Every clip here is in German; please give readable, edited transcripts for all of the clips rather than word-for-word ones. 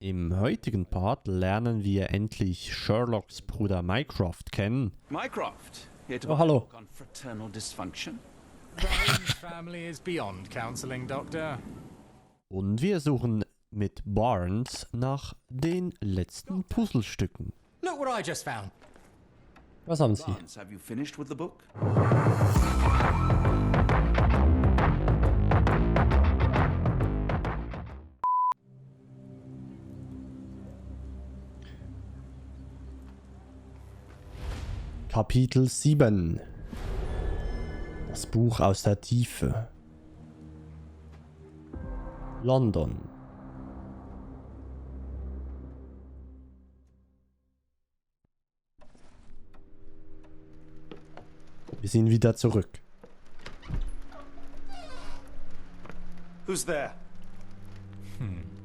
Im heutigen Part lernen wir endlich Sherlocks Bruder Mycroft kennen. Mycroft, here to hallo. work on fraternal dysfunction. Ryan's family is beyond counseling, Doctor. Und wir suchen mit Barnes nach den letzten Puzzlestücken. Look what I just found. Was haben Sie? Barnes, have you finished with the book? Kapitel 7. Das Buch aus der Tiefe. London. Wir sind wieder zurück. Who's there?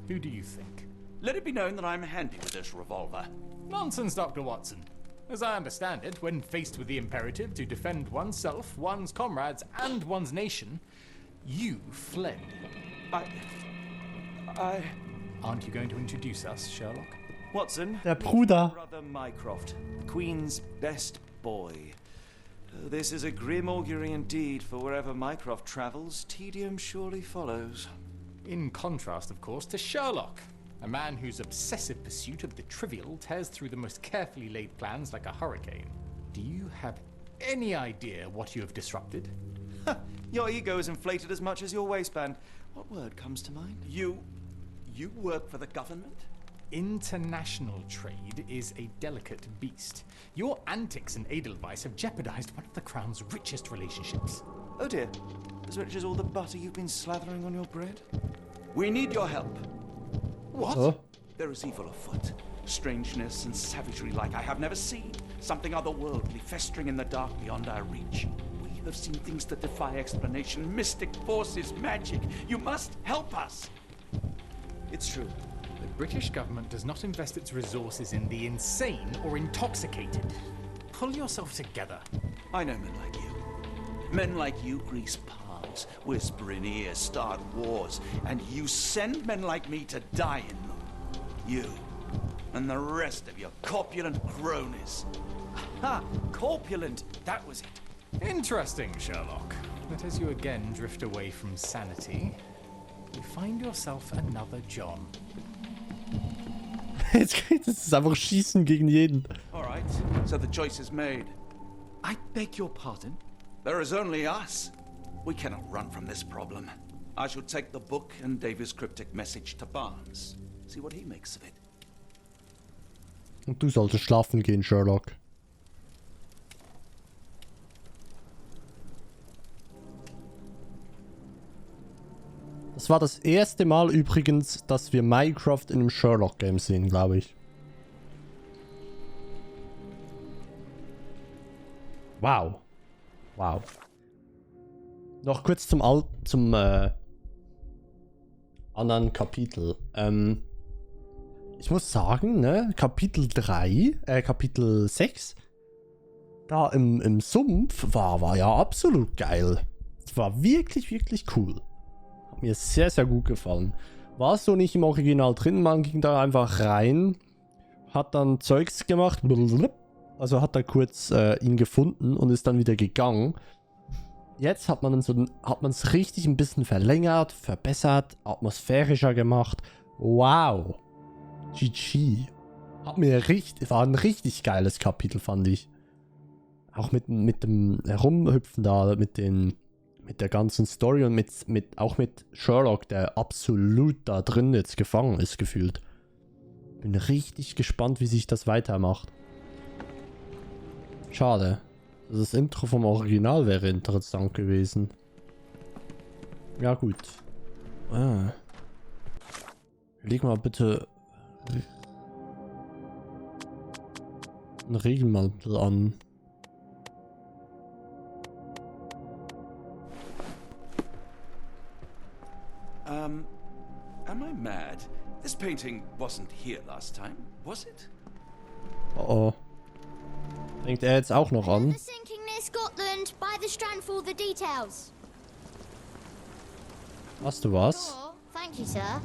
Who do you think? Let it be known that I'm handy with this revolver. Nonsense, Dr. Watson. As I understand it, when faced with the imperative to defend oneself, one's comrades, and one's nation, you fled. I... Aren't you going to introduce us, Sherlock? Watson, Der Bruder. brother Mycroft, Queen's best boy. This is a grim augury indeed, for wherever Mycroft travels, tedium surely follows. In contrast, of course, to Sherlock, a man whose obsessive pursuit of the trivial tears through the most carefully laid plans like a hurricane. Do you have any idea what you have disrupted? Your ego is inflated as much as your waistband. What word comes to mind? You work for the government? International trade is a delicate beast. Your antics and Edelweiss have jeopardized one of the Crown's richest relationships. Oh dear, as rich as all the butter you've been slathering on your bread? We need your help. What? Oh. There is evil afoot. Strangeness and savagery like I have never seen. Something otherworldly festering in the dark beyond our reach. We have seen things that defy explanation. Mystic forces, magic. You must help us. It's true. The British government does not invest its resources in the insane or intoxicated. Pull yourself together. I know men like you. Men like you grease palms, whisper in ears, start wars, and you send men like me to die in them. You and the rest of your corpulent cronies. Ha! Corpulent, that was it. Interesting, Sherlock. But as you again drift away from sanity, you find yourself another John. Jetzt ist es einfach Schießen gegen jeden. All right, so the choice is made. I beg your pardon? There is only us. We cannot run from this problem. I shall take the book and Davy's cryptic message to Barnes. See what he makes of it. Und du solltest schlafen gehen, Sherlock. Das war das erste Mal übrigens, dass wir Mycroft in einem Sherlock-Game sehen, glaube ich. Wow. Wow. Noch kurz zum anderen Kapitel. Ich muss sagen, ne, Kapitel 6, da im Sumpf war ja absolut geil. Es war wirklich, wirklich cool. Hat mir sehr, sehr gut gefallen. War so nicht im Original drin, man ging da einfach rein, hat dann Zeugs gemacht, also hat er kurz ihn gefunden und ist dann wieder gegangen. Jetzt hat man es richtig ein bisschen verlängert, verbessert, atmosphärischer gemacht. Wow. GG. War ein richtig geiles Kapitel, fand ich. Auch mit dem Herumhüpfen da, mit der ganzen Story und auch mit Sherlock, der absolut da drin jetzt gefangen ist, gefühlt. Bin richtig gespannt, wie sich das weitermacht. Schade. Das Intro vom Original wäre interessant gewesen. Ja, gut. Leg mal bitte einen Regenmantel an. Am I mad? This painting wasn't here last time, was it? Oh oh. Fängt er jetzt auch noch an? The sinking near Scotland. Buy the strand for all the details. Hast du was? Oh, thank you, sir.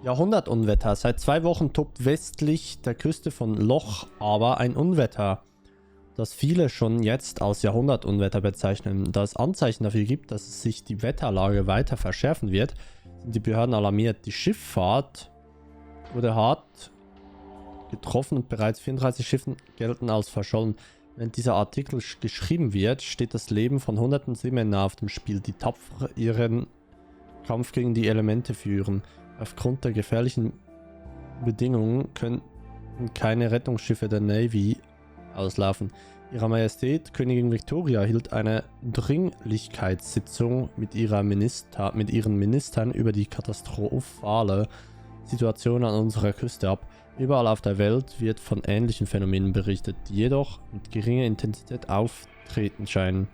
Jahrhundertunwetter. Seit 2 Wochen tobt westlich der Küste von Loch aber ein Unwetter, das viele schon jetzt als Jahrhundertunwetter bezeichnen. Da es Anzeichen dafür gibt, dass sich die Wetterlage weiter verschärfen wird, sind die Behörden alarmiert. Die Schifffahrt wurde hart getroffen und bereits 34 Schiffen gelten als verschollen. Wenn dieser Artikel geschrieben wird, steht das Leben von hunderten Seemänner auf dem Spiel, die tapfer ihren Kampf gegen die Elemente führen. Aufgrund der gefährlichen Bedingungen können keine Rettungsschiffe der Navy auslaufen. Ihrer Majestät Königin Victoria hielt eine Dringlichkeitssitzung mit ihren Ministern über die katastrophale Situation an unserer Küste ab. Überall auf der Welt wird von ähnlichen Phänomenen berichtet, die jedoch mit geringer Intensität auftreten scheinen.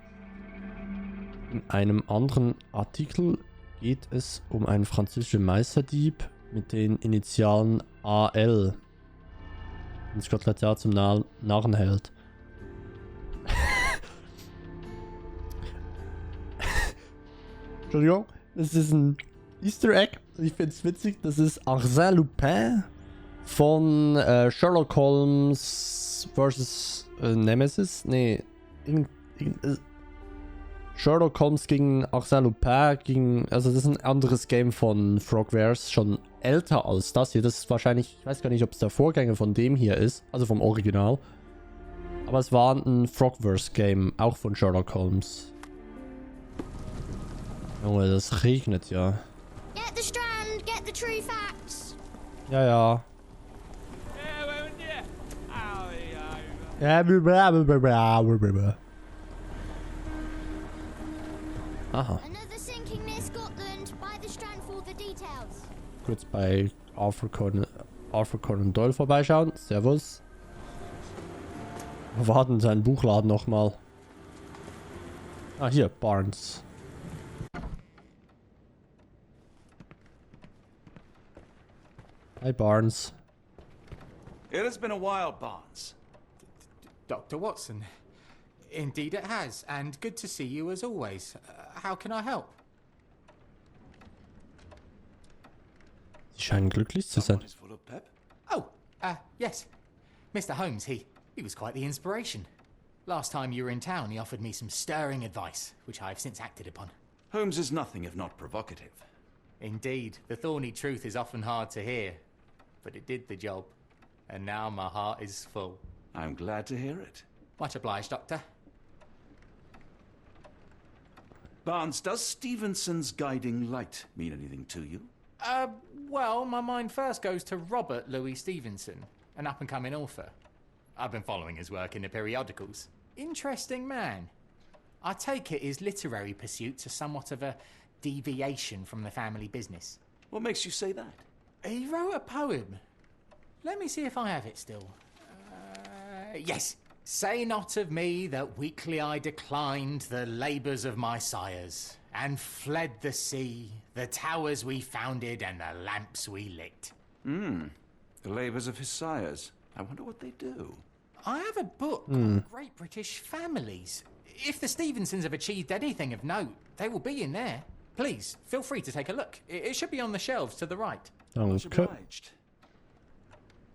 In einem anderen Artikel geht es um einen französischen Meisterdieb mit den Initialen AL, den Scotland Yard zum Narren hält. Entschuldigung, das ist ein Easter Egg. Ich finde es witzig, das ist Arsène Lupin von Sherlock Holmes vs. Nemesis. Nee, Sherlock Holmes gegen Arsène Lupin also das ist ein anderes Game von Frogwares, schon älter als das hier. Das ist wahrscheinlich, ich weiß gar nicht, ob es der Vorgänger von dem hier ist, also vom Original. Aber es war ein Frogwares-Game, auch von Sherlock Holmes. Junge, das regnet ja. Get the strand, get the true facts. Ja, ja. Ja, blablabla. Aha. Another sinking near Scotland. By the strand for the details. Kurz bei Arthur Conan Doyle vorbeischauen. Servus. Wo war denn sein Buchladen nochmal? Ah, hier, Barnes. Hi, Barnes. It has been a while, Barnes. Dr. Watson. Indeed it has, and good to see you as always. How can I help? Sie scheinen glücklich zu sein. Someone is full of pep. Oh, yes. Mr. Holmes, he was quite the inspiration. Last time you were in town, he offered me some stirring advice, which I have since acted upon. Holmes is nothing if not provocative. Indeed, the thorny truth is often hard to hear, but it did the job, and now my heart is full. I'm glad to hear it. Much obliged, Doctor. Barnes, does Stevenson's guiding light mean anything to you? Well, my mind first goes to Robert Louis Stevenson, an up-and-coming author. I've been following his work in the periodicals. Interesting man. I take it his literary pursuits are somewhat of a deviation from the family business. What makes you say that? He wrote a poem. Let me see if I have it still. Yes. Say not of me that weakly I declined the labours of my sires, and fled the sea, the towers we founded, and the lamps we lit. The labours of his sires. I wonder what they do. I have a book on great British families. If the Stevensons have achieved anything of note, they will be in there. Please, feel free to take a look. It should be on the shelves to the right. Much Danke. obliged.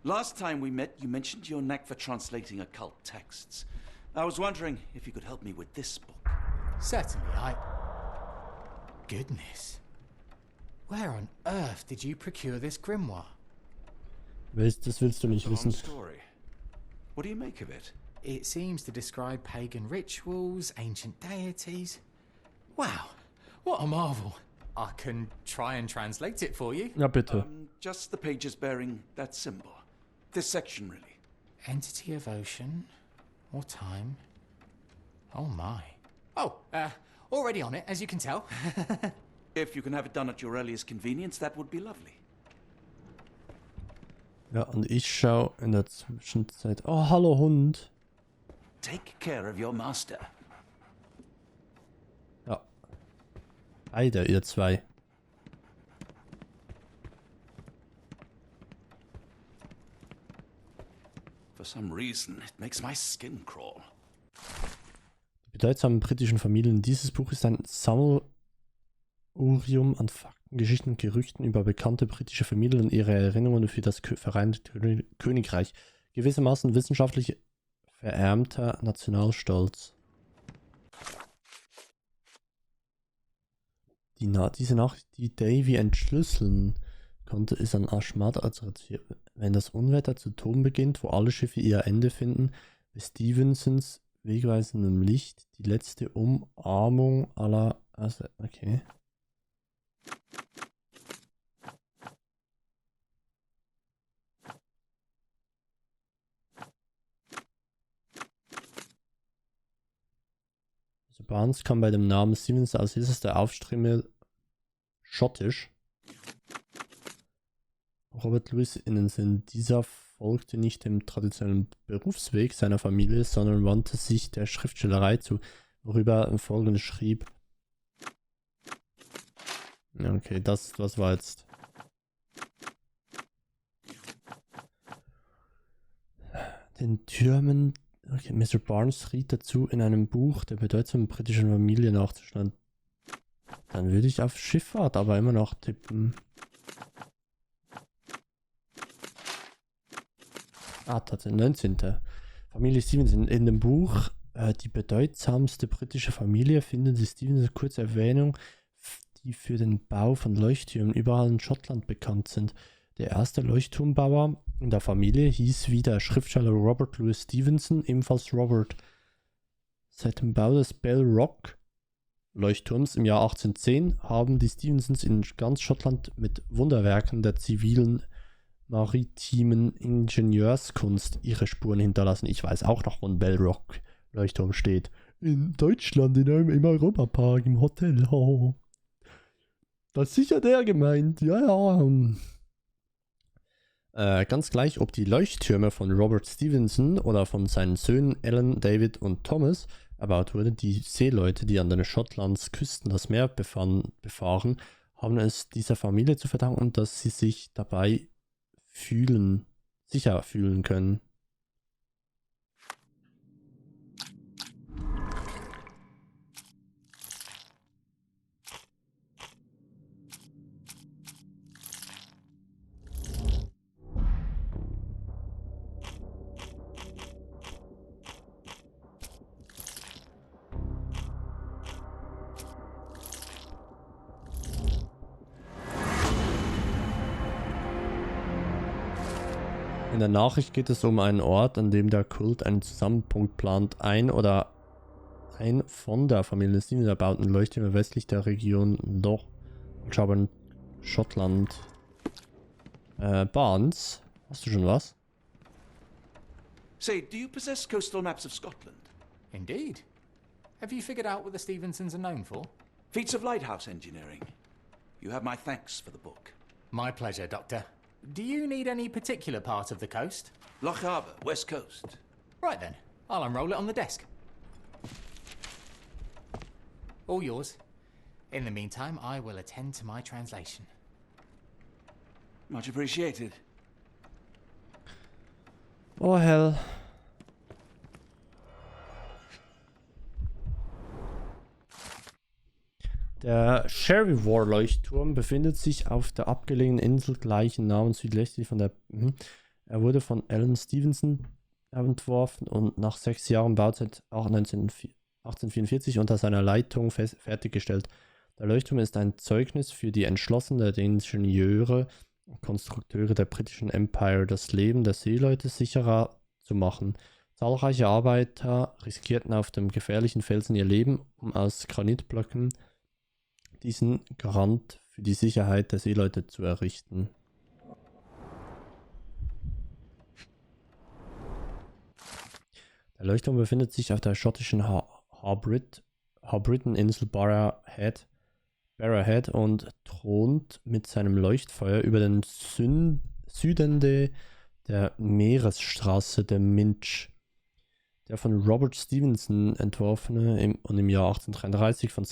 Last time we met, you mentioned your knack for translating occult texts. I was wondering if you could help me with this book. Certainly, Goodness. Where on earth did you procure this grimoire? Das willst du nicht It's a long wissen. story. What do you make of it? It seems to describe pagan rituals, ancient deities. Wow, what a marvel. I can try and translate it for you. Ja, bitte. Just the pages bearing that symbol. This section, really. Entity of ocean or time. Oh my. Oh, already on it, as you can tell. If you can have it done at your earliest convenience, that would be lovely. Ja, und ich schaue in der Zwischenzeit. Oh, hallo Hund. Take care of your master. Ja. Beide, ihr zwei. For some reason, it makes my skin crawl. Die bedeutsamen britischen Familien. Dieses Buch ist ein Sammelsurium an Fakten, Geschichten und Gerüchten über bekannte britische Familien und ihre Erinnerungen für das Vereinigte Königreich. Gewissermaßen wissenschaftlich verärmter Nationalstolz. Diese Nachricht, die Davy entschlüsseln konnte, ist an Ashmad adressiert. Wenn das Unwetter zu toben beginnt, wo alle Schiffe ihr Ende finden, bei Stevensons wegweisendem Licht die letzte Umarmung aller... Also, okay. Also Barnes kam bei dem Namen Stevens als erstes der Aufströme schottisch. Robert Louis in den Sinn. Dieser folgte nicht dem traditionellen Berufsweg seiner Familie, sondern wandte sich der Schriftstellerei zu, worüber er Folgendes schrieb. Okay, das war jetzt. Den Türmen. Okay, Mr. Barnes riet dazu, in einem Buch der bedeutsamen britischen Familie nachzuschlagen. Dann würde ich auf Schifffahrt aber immer noch tippen. Tatsächlich, 19. Familie Stevenson. In dem Buch Die bedeutsamste britische Familie finden Sie Stevenson kurze Erwähnung, die für den Bau von Leuchttürmen überall in Schottland bekannt sind. Der erste Leuchtturmbauer in der Familie hieß wie der Schriftsteller Robert Louis Stevenson, ebenfalls Robert. Seit dem Bau des Bell Rock Leuchtturms im Jahr 1810 haben die Stevensons in ganz Schottland mit Wunderwerken der zivilen maritimen Ingenieurskunst ihre Spuren hinterlassen. Ich weiß auch noch, wo ein Bell Rock Leuchtturm steht. In Deutschland, im Europapark, im Hotel. Oh. Das ist sicher der gemeint. Ja. Ganz gleich, ob die Leuchttürme von Robert Stevenson oder von seinen Söhnen Alan, David und Thomas erbaut wurden, die Seeleute, die an den Schottlands Küsten das Meer befahren, haben es dieser Familie zu verdanken, dass sie sich dabei sicher fühlen können. In der Nachricht geht es um einen Ort, an dem der Kult einen Zusammenpunkt plant, ein von der Familie Stevenson erbauten Leuchttürme westlich der Region Loch Schottland. Barnes, hast du schon was? Say, do you possess coastal maps of Scotland? Indeed. Have you figured out what the Stevensons are known for? Feats of lighthouse engineering. You have my thanks for the book. My pleasure, Doctor. Do you need any particular part of the coast? Loch Harbour, west coast. Right then, I'll unroll it on the desk. All yours. In the meantime, I will attend to my translation. Much appreciated. Oh hell. Der Sherry-War-Leuchtturm befindet sich auf der abgelegenen Insel gleichen Namens südwestlich von der... Er wurde von Alan Stevenson entworfen und nach 6 Jahren Bauzeit auch 1844 unter seiner Leitung fertiggestellt. Der Leuchtturm ist ein Zeugnis für die Entschlossenheit der Ingenieure und Konstrukteure der britischen Empire, das Leben der Seeleute sicherer zu machen. Zahlreiche Arbeiter riskierten auf dem gefährlichen Felsen ihr Leben, um aus Granitblöcken diesen Garant für die Sicherheit der Seeleute zu errichten. Der Leuchtturm befindet sich auf der schottischen Hebridean-Insel Barra Head und thront mit seinem Leuchtfeuer über den Süden der Meeresstraße, der Minch. Der von Robert Stevenson entworfene und im Jahr 1833 von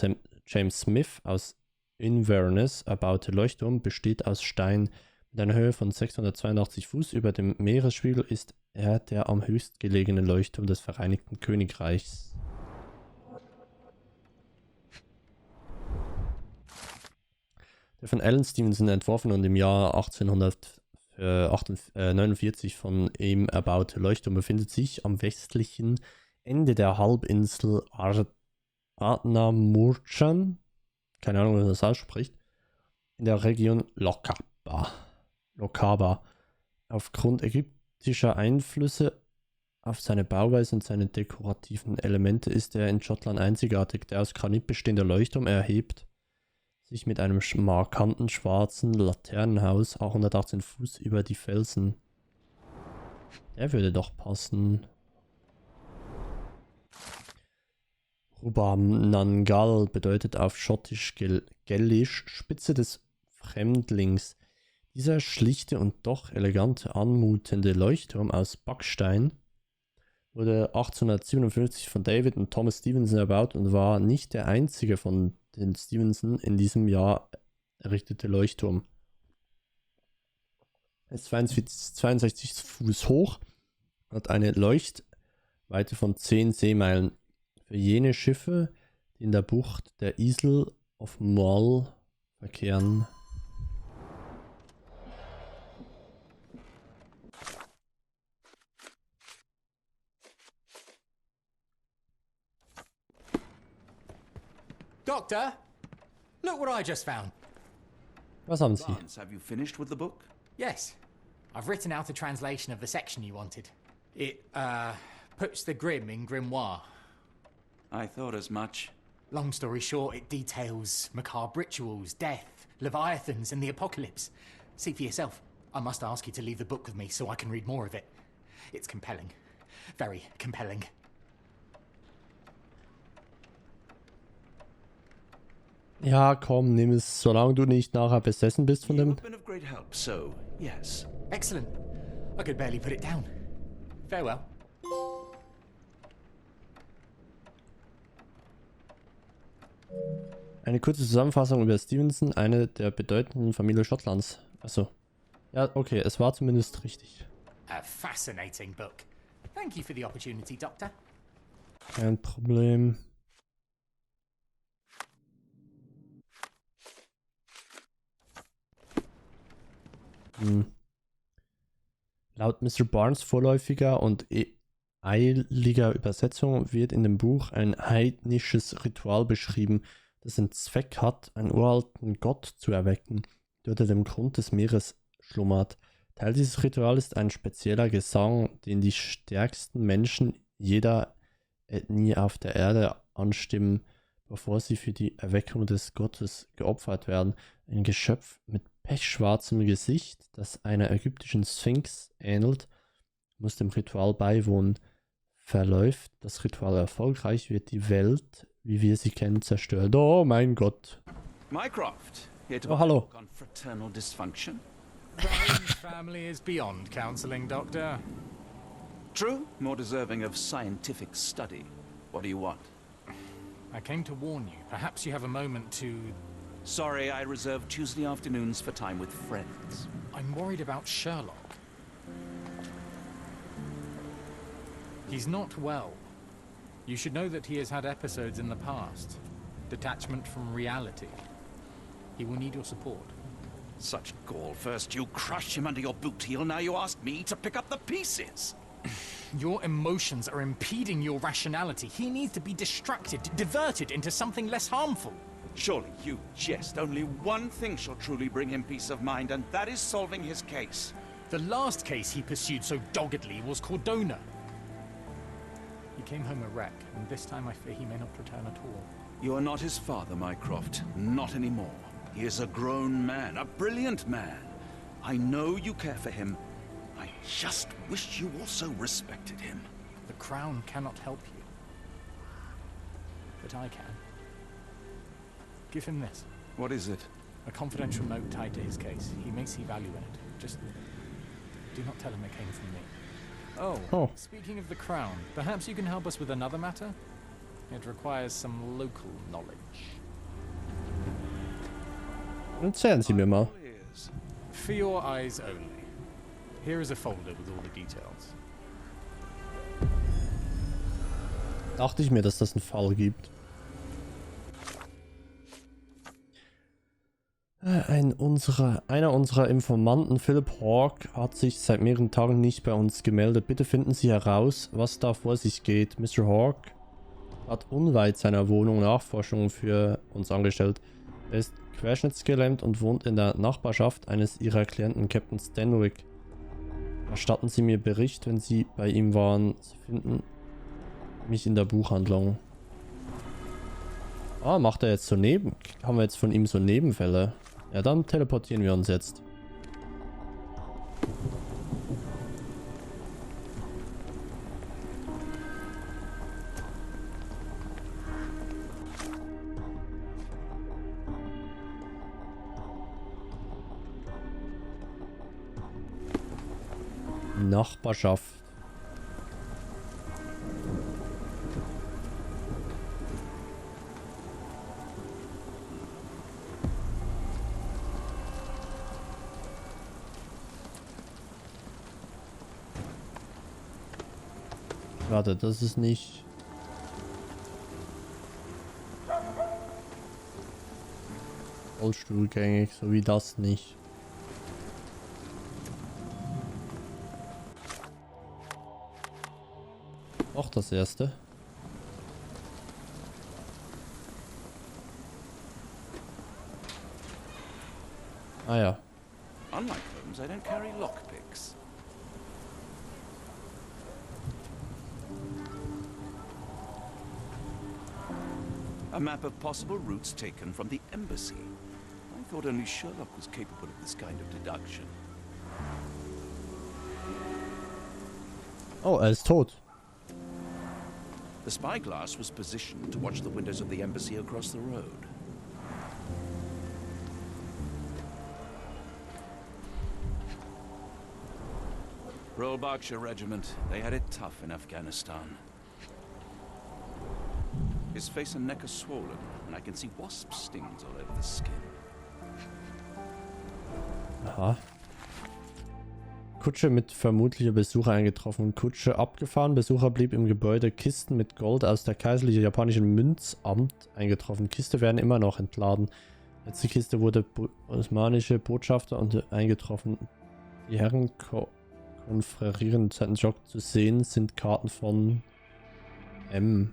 James Smith aus Inverness erbaute Leuchtturm besteht aus Stein. Mit einer Höhe von 682 Fuß über dem Meeresspiegel ist er der am höchstgelegene Leuchtturm des Vereinigten Königreichs. der von Alan Stevenson entworfen und im Jahr 1849 von ihm erbaute Leuchtturm befindet sich am westlichen Ende der Halbinsel Arnamurchan, keine Ahnung, wie man das ausspricht, in der Region Lokaba. Aufgrund ägyptischer Einflüsse auf seine Bauweise und seine dekorativen Elemente ist er in Schottland einzigartig. Der aus Granit bestehende Leuchtturm erhebt sich mit einem markanten schwarzen Laternenhaus 118 Fuß über die Felsen. Der würde doch passen. Rubamnangal bedeutet auf Schottisch-Gälisch Spitze des Fremdlings. Dieser schlichte und doch elegante anmutende Leuchtturm aus Backstein wurde 1857 von David und Thomas Stevenson erbaut und war nicht der einzige von den Stevenson in diesem Jahr errichtete Leuchtturm. Er ist 62 Fuß hoch, hat eine Leuchtweite von 10 Seemeilen. Für jene Schiffe, die in der Bucht der Isle of Mull verkehren. Doctor, look what I just found. Was haben Sie? Lance, have you finished with the book? Yes, I've written out a translation of the section you wanted. It, puts the grim in grimoire. I thought as much. Long story short, it details macabre rituals, death, leviathans, and the apocalypse. See for yourself. I must ask you to leave the book with me so I can read more of it. It's compelling. Very compelling. Ja, komm, nimm es, solange du nicht nachher besessen bist von dem. You've been of great help, so yes. Excellent. I could barely put it down. Farewell. Eine kurze Zusammenfassung über Stevenson, eine der bedeutenden Familie Schottlands. Achso. Ja, okay, es war zumindest richtig. A fascinating book. Thank you for the opportunity, Doctor. Kein Problem. Laut Mr. Barnes vorläufiger und eiliger Übersetzung wird in dem Buch ein heidnisches Ritual beschrieben, das den Zweck hat, einen uralten Gott zu erwecken, der unter dem Grund des Meeres schlummert. Teil dieses Rituals ist ein spezieller Gesang, den die stärksten Menschen jeder Ethnie auf der Erde anstimmen, bevor sie für die Erweckung des Gottes geopfert werden. Ein Geschöpf mit pechschwarzem Gesicht, das einer ägyptischen Sphinx ähnelt, muss dem Ritual beiwohnen. Verläuft das Ritual erfolgreich, wird die Welt, wie wir sie kennen, zerstört. Oh mein Gott. Mycroft, here to Oh, hallo. on fraternal dysfunction. Ryan's family is beyond counseling, Doctor. True, more deserving of scientific study. What do you want? I came to warn you. Perhaps you have a moment to... Sorry, I reserve Tuesday afternoons for time with friends. I'm worried about Sherlock. He's not well. You should know that he has had episodes in the past. Detachment from reality. He will need your support. Such gall. First you crush him under your boot heel, now you ask me to pick up the pieces. Your emotions are impeding your rationality. He needs to be distracted, diverted into something less harmful. Surely you jest. Only one thing shall truly bring him peace of mind, and that is solving his case. The last case he pursued so doggedly was Cordona. He came home a wreck, and this time I fear he may not return at all. You are not his father, Mycroft. Not anymore. He is a grown man, a brilliant man. I know you care for him. I just wish you also respected him. The Crown cannot help you. But I can. Give him this. What is it? A confidential note tied to his case. He may see value in it. Just do not tell him it came from me. Oh, speaking of the Crown, perhaps you can help us with another matter? It requires some local knowledge. Erzählen Sie mir mal. For your eyes only. Here is a folder with all the details. Dachte ich mir, dass das einen Fall gibt. Einer unserer Informanten, Philip Hawke, hat sich seit mehreren Tagen nicht bei uns gemeldet. Bitte finden Sie heraus, was da vor sich geht. Mr. Hawke hat unweit seiner Wohnung Nachforschungen für uns angestellt. Er ist querschnittsgelähmt und wohnt in der Nachbarschaft eines Ihrer Klienten, Captain Stanwyck. Erstatten Sie mir Bericht, wenn Sie bei ihm waren. Sie finden mich in der Buchhandlung. Ah, macht er jetzt so haben wir jetzt von ihm so Nebenfälle? Ja, dann teleportieren wir uns jetzt. Nachbarschaft. Warte, das ist nicht... Rollstuhlgängig, so wie das nicht. Auch das erste. Ah ja. Unlike Holmes, I don't carry lockpicks. A map of possible routes taken from the embassy. I thought only Sherlock was capable of this kind of deduction. Oh, er ist tot. The spyglass was positioned to watch the windows of the embassy across the road. Royal Berkshire Regiment, they had it tough in Afghanistan. His face and neck are swollen, and I can see wasp stings all over the skin. Aha. Kutsche mit vermutlicher Besucher eingetroffen. Kutsche abgefahren. Besucher blieb im Gebäude. Kisten mit Gold aus der kaiserlichen japanischen Münzamt eingetroffen. Kiste werden immer noch entladen. Letzte Kiste wurde osmanische Botschafter und eingetroffen. Die Herren konferieren Zeitenjock zu sehen sind Karten von M.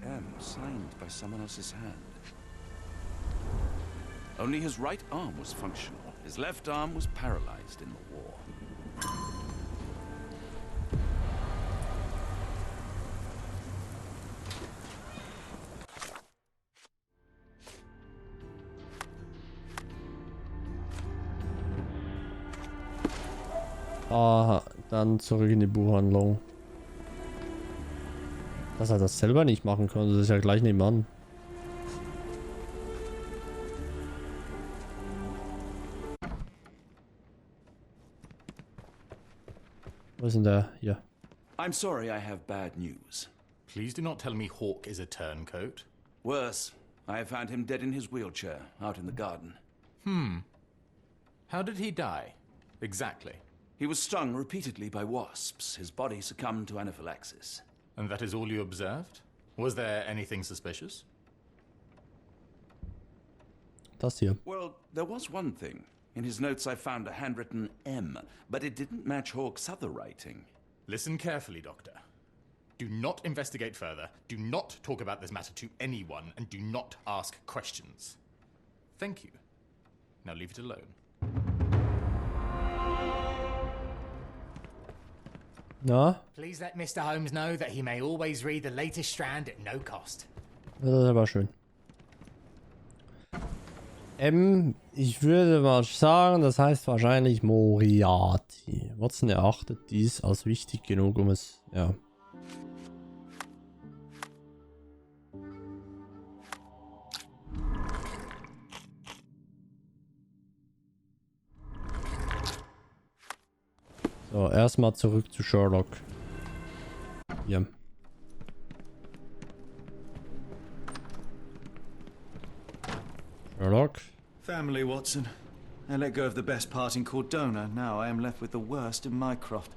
Kapitel M, signed by someone else's hand. Only his right arm was functional. His left arm was paralyzed in the war. Aha, dann zurück in die Buchhandlung. Dass er das selber nicht machen konnte, das ist ja gleich nebenan. Wo ist denn der? Hier. I'm sorry, I have bad news. Please do not tell me Hawk is a turncoat. Worse, I have found him dead in his wheelchair, out in the garden. How did he die? Exactly. He was stung repeatedly by wasps. His body succumbed to anaphylaxis. And that is all you observed? Was there anything suspicious? Das hier. Well, there was one thing. In his notes I found a handwritten M, but it didn't match Hawke's other writing. Listen carefully, Doctor. Do not investigate further, do not talk about this matter to anyone, and do not ask questions. Thank you. Now leave it alone. Na? Please let Mr. Holmes know that he may always read the latest Strand at no cost. Das ist aber schön. Ich würde mal sagen, das heißt wahrscheinlich Moriarty. Watson erachtet dies als wichtig genug, um es, ja. So, erstmal zurück zu Sherlock. Hier. Sherlock. Family, Watson. I let go of the best part in Cordona. Now I am left with the worst in Microfts.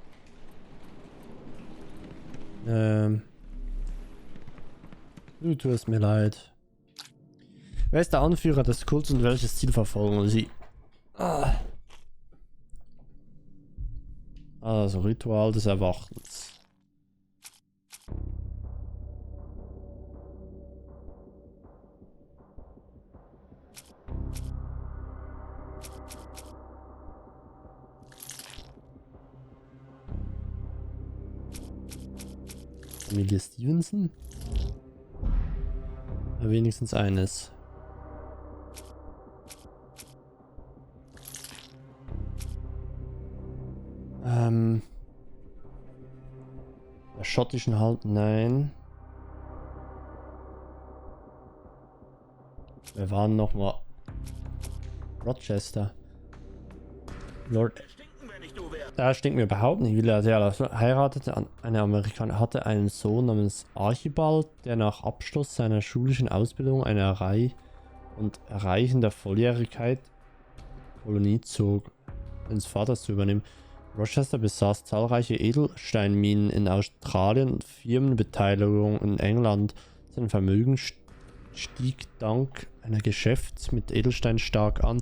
Du tust mir leid. Wer ist der Anführer des Kults und welches Ziel verfolgen sie? Also Ritual des Erwachens. Familie Stevenson? Ja, wenigstens eines. Der schottischen Halt, nein. Wir waren noch mal Rochester. Lord. Da stinkt mir überhaupt nicht. Er heiratete eine Amerikanerin, hatte einen Sohn namens Archibald, der nach Abschluss seiner schulischen Ausbildung eine Reihe und Erreichen der Volljährigkeit Kolonie zog, ins Vaters zu übernehmen. Rochester besaß zahlreiche Edelsteinminen in Australien und Firmenbeteiligung in England. Sein Vermögen stieg dank einer Geschäfts mit Edelstein stark an.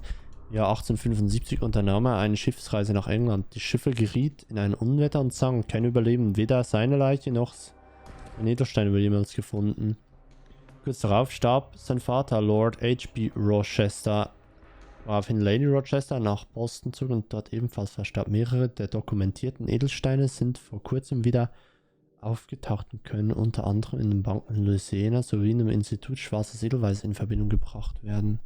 Im Jahr 1875 unternahm er eine Schiffsreise nach England. Die Schiffe geriet in ein Unwetter und sank. Kein Überleben, weder seine Leiche noch ein Edelstein wurde jemals gefunden. Kurz darauf starb sein Vater, Lord H.B. Rochester, woraufhin Lady Rochester nach Boston zog und dort ebenfalls verstarb. Mehrere der dokumentierten Edelsteine sind vor kurzem wieder aufgetaucht und können unter anderem in den Banken in Louisiana sowie in dem Institut Schwarzes Edelweiß in Verbindung gebracht werden.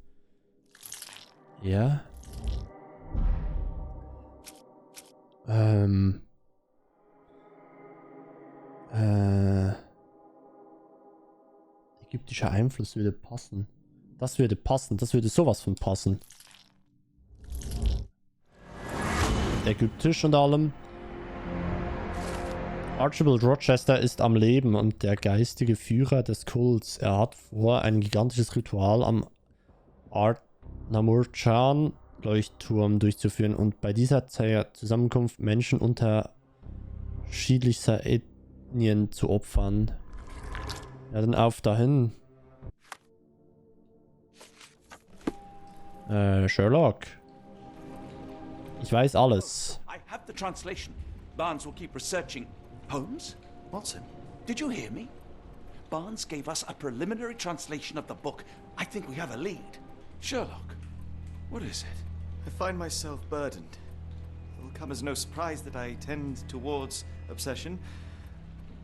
Ja. Ägyptischer Einfluss würde passen. Das würde passen. Das würde sowas von passen. Ägyptisch und allem. Archibald Rochester ist am Leben und der geistige Führer des Kults. Er hat vor, ein gigantisches Ritual am Namurchan-Leuchtturm durchzuführen und bei dieser Zusammenkunft Menschen unterschiedlichster Ethnien zu opfern. Ja, dann auf dahin. Sherlock. Ich weiß alles. I have the translation. Barnes will keep researching. Holmes? Watson? Did you hear me? Barnes gave us a preliminary translation of the book. I think we have a lead. Sherlock, what is it? I find myself burdened. It will come as no surprise that I tend towards obsession.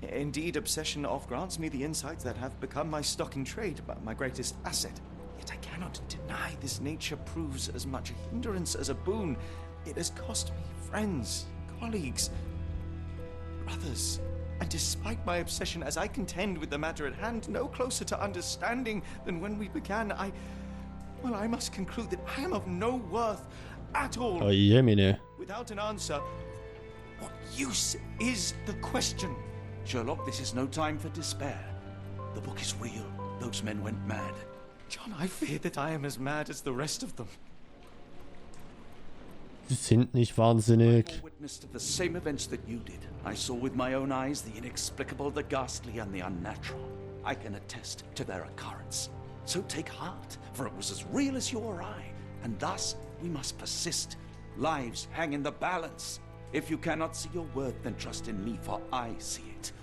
Indeed, obsession oft grants me the insights that have become my stock in trade, my greatest asset. Yet I cannot deny this nature proves as much a hindrance as a boon. It has cost me friends, colleagues, brothers. And despite my obsession as I contend with the matter at hand, no closer to understanding than when we began, I must conclude that I am of no worth at all. Oh, Jemine. Without an answer, what use is the question? Sherlock, this is no time for despair. The book is real. Those men went mad. John, I fear that I am as mad as the rest of them. Sie sind nicht wahnsinnig. I witness to the same events that you did. I saw with my own eyes the inexplicable, the ghastly, and the unnatural. I can attest to their occurrence. So take heart, for it was as real as you or I, and thus we must persist. Lives hang in the balance. If you cannot see your worth, then trust in me, for I see it.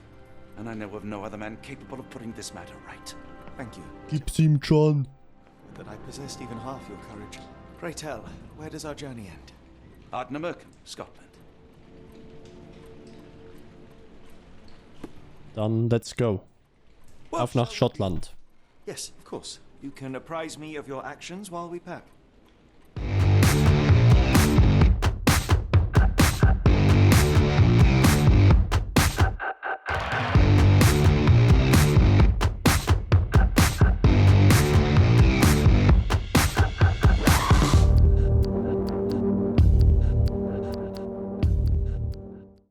And I know of no other man capable of putting this matter right. Thank you. Gib's ihm, John. That I possessed even half your courage. Pray tell, where does our journey end? Ardnamurchan, Scotland. Dann let's go. Auf nach Schottland. Yes, of course. You can apprise me of your actions while we pack.